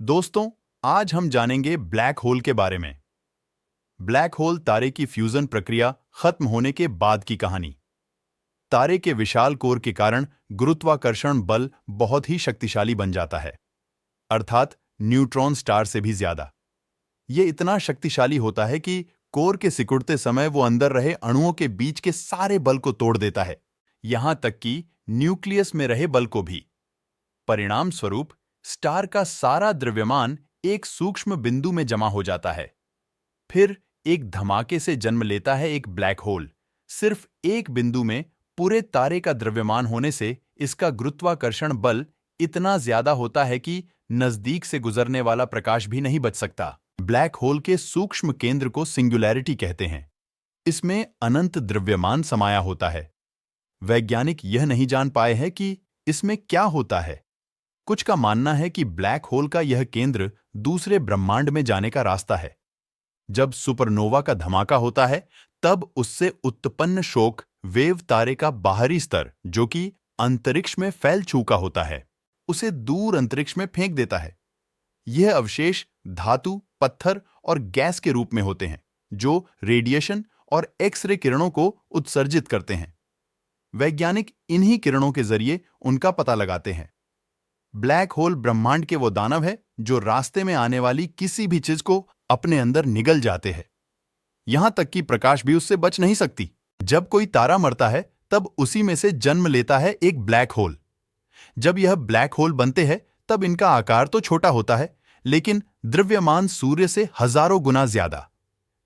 दोस्तों, आज हम जानेंगे ब्लैक होल के बारे में। ब्लैक होल तारे की फ्यूजन प्रक्रिया खत्म होने के बाद की कहानी। तारे के विशाल कोर के कारण गुरुत्वाकर्षण बल बहुत ही शक्तिशाली बन जाता है, अर्थात न्यूट्रॉन स्टार से भी ज्यादा। यह इतना शक्तिशाली होता है कि कोर के सिकुड़ते समय वो अंदर रहे अणुओं के बीच के सारे बल को तोड़ देता है, यहां तक कि न्यूक्लियस में रहे बल को भी। परिणाम स्वरूप स्टार का सारा द्रव्यमान एक सूक्ष्म बिंदु में जमा हो जाता है। फिर एक धमाके से जन्म लेता है एक ब्लैक होल। सिर्फ एक बिंदु में पूरे तारे का द्रव्यमान होने से इसका गुरुत्वाकर्षण बल इतना ज्यादा होता है कि नजदीक से गुजरने वाला प्रकाश भी नहीं बच सकता। ब्लैक होल के सूक्ष्म केंद्र को सिंगुलैरिटी कहते हैं। इसमें अनंत द्रव्यमान समाया होता है। वैज्ञानिक यह नहीं जान पाए हैं कि इसमें क्या होता है। कुछ का मानना है कि ब्लैक होल का यह केंद्र दूसरे ब्रह्मांड में जाने का रास्ता है। जब सुपरनोवा का धमाका होता है, तब उससे उत्पन्न शोक वेव तारे का बाहरी स्तर, जो कि अंतरिक्ष में फैल चुका होता है, उसे दूर अंतरिक्ष में फेंक देता है। यह अवशेष धातु, पत्थर और गैस के रूप में होते हैं, जो रेडिएशन और एक्स-रे किरणों को उत्सर्जित करते हैं। वैज्ञानिक इन्हीं किरणों के जरिए उनका पता लगाते हैं। ब्लैक होल ब्रह्मांड के वो दानव है जो रास्ते में आने वाली किसी भी चीज को अपने अंदर निगल जाते हैं। यहां तक कि प्रकाश भी उससे बच नहीं सकती। जब कोई तारा मरता है, तब उसी में से जन्म लेता है एक ब्लैक होल। जब यह ब्लैक होल बनते हैं, तब इनका आकार तो छोटा होता है, लेकिन द्रव्यमान सूर्य से हजारों गुना ज्यादा,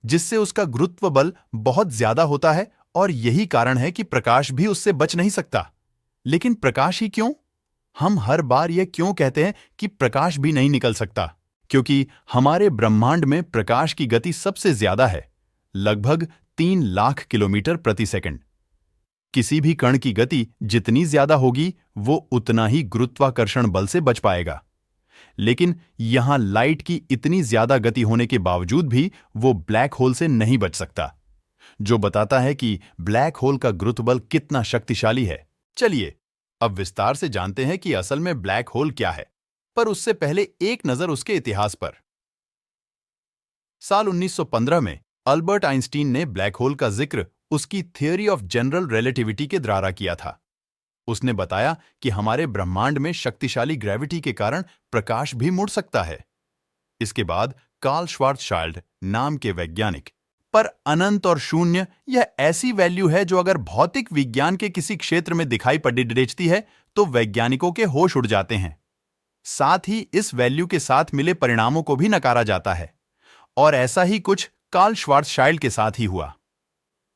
जिससे उसका गुरुत्व बल बहुत ज्यादा होता है। और यही कारण है कि प्रकाश भी उससे बच नहीं सकता। लेकिन प्रकाश ही क्यों? हम हर बार यह क्यों कहते हैं कि प्रकाश भी नहीं निकल सकता? क्योंकि हमारे ब्रह्मांड में प्रकाश की गति सबसे ज्यादा है, लगभग 3 लाख किलोमीटर प्रति सेकंड। किसी भी कण की गति जितनी ज्यादा होगी, वो उतना ही गुरुत्वाकर्षण बल से बच पाएगा। लेकिन यहां लाइट की इतनी ज्यादा गति होने के बावजूद भी वो ब्लैक होल से नहीं बच सकता, जो बताता है कि ब्लैक होल का गुरुत्व कितना शक्तिशाली है। चलिए अब विस्तार से जानते हैं कि असल में ब्लैक होल क्या है, पर उससे पहले एक नजर उसके इतिहास पर। साल 1915 में अल्बर्ट आइंस्टीन ने ब्लैक होल का जिक्र उसकी थियरी ऑफ जनरल रिलेटिविटी के द्वारा किया था। उसने बताया कि हमारे ब्रह्मांड में शक्तिशाली ग्रेविटी के कारण प्रकाश भी मुड़ सकता है। इसके बाद कार्ल श्वार्ज़शाइल्ड नाम के वैज्ञानिक, पर अनंत और शून्य यह ऐसी वैल्यू है जो अगर भौतिक विज्ञान के किसी क्षेत्र में दिखाई पड़ती है, तो वैज्ञानिकों के होश उड़ जाते हैं। साथ ही इस वैल्यू के साथ मिले परिणामों को भी नकारा जाता है। और ऐसा ही कुछ कार्ल श्वार्ज़शाइल्ड के साथ ही हुआ।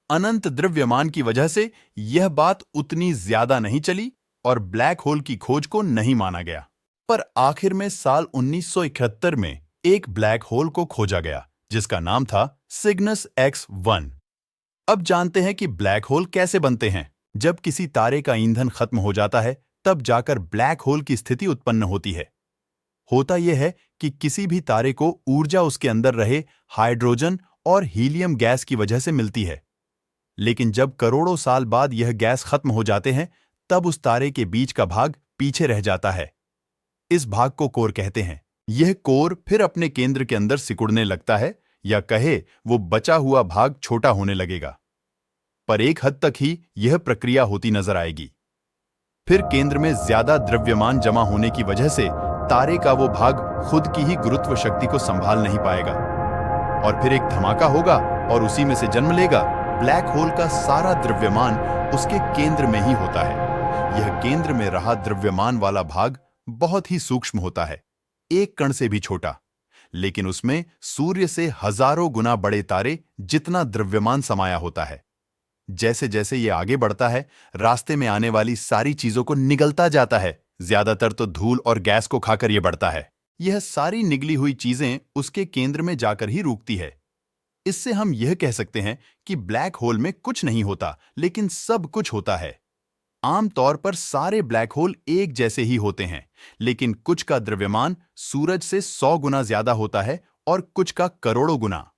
अनंत द्रव्यमान की वजह से यह बात उतनी ज्यादा नहीं चली और ब्लैक होल की खोज को नहीं माना गया। पर आखिर में साल 1971 में एक ब्लैक होल को खोजा गया, जिसका नाम था सिग्नस X1। अब जानते हैं कि ब्लैक होल कैसे बनते हैं। जब किसी तारे का ईंधन खत्म हो जाता है, तब जाकर ब्लैक होल की स्थिति उत्पन्न होती है। होता यह है कि किसी भी तारे को ऊर्जा उसके अंदर रहे हाइड्रोजन और हीलियम गैस की वजह से मिलती है। लेकिन जब करोड़ों साल बाद यह गैस खत्म हो जाते हैं, तब उस तारे के बीच का भाग पीछे रह जाता है। इस भाग को कोर कहते हैं। यह कोर फिर अपने केंद्र के अंदर सिकुड़ने लगता है, या कहे वो बचा हुआ भाग छोटा होने लगेगा। पर एक हद तक ही यह प्रक्रिया होती नजर आएगी। फिर केंद्र में ज्यादा द्रव्यमान जमा होने की वजह से तारे का वो भाग खुद की ही गुरुत्व शक्ति को संभाल नहीं पाएगा, और फिर एक धमाका होगा और उसी में से जन्म लेगा। ब्लैक होल का सारा द्रव्यमान उसके केंद्र में ही होता है। यह केंद्र में रहा द्रव्यमान वाला भाग बहुत ही सूक्ष्म होता है, एक कण से भी छोटा, लेकिन उसमें सूर्य से हजारों गुना बड़े तारे जितना द्रव्यमान समाया होता है। जैसे जैसे ये आगे बढ़ता है, रास्ते में आने वाली सारी चीजों को निगलता जाता है। ज्यादातर तो धूल और गैस को खाकर ये बढ़ता है। यह सारी निगली हुई चीजें उसके केंद्र में जाकर ही रुकती है। इससे हम यह कह सकते हैं कि ब्लैक होल में कुछ नहीं होता, लेकिन सब कुछ होता है। आमतौर पर सारे ब्लैक होल एक जैसे ही होते हैं, लेकिन कुछ का द्रव्यमान सूरज से 100 गुना ज्यादा होता है और कुछ का करोड़ों गुना।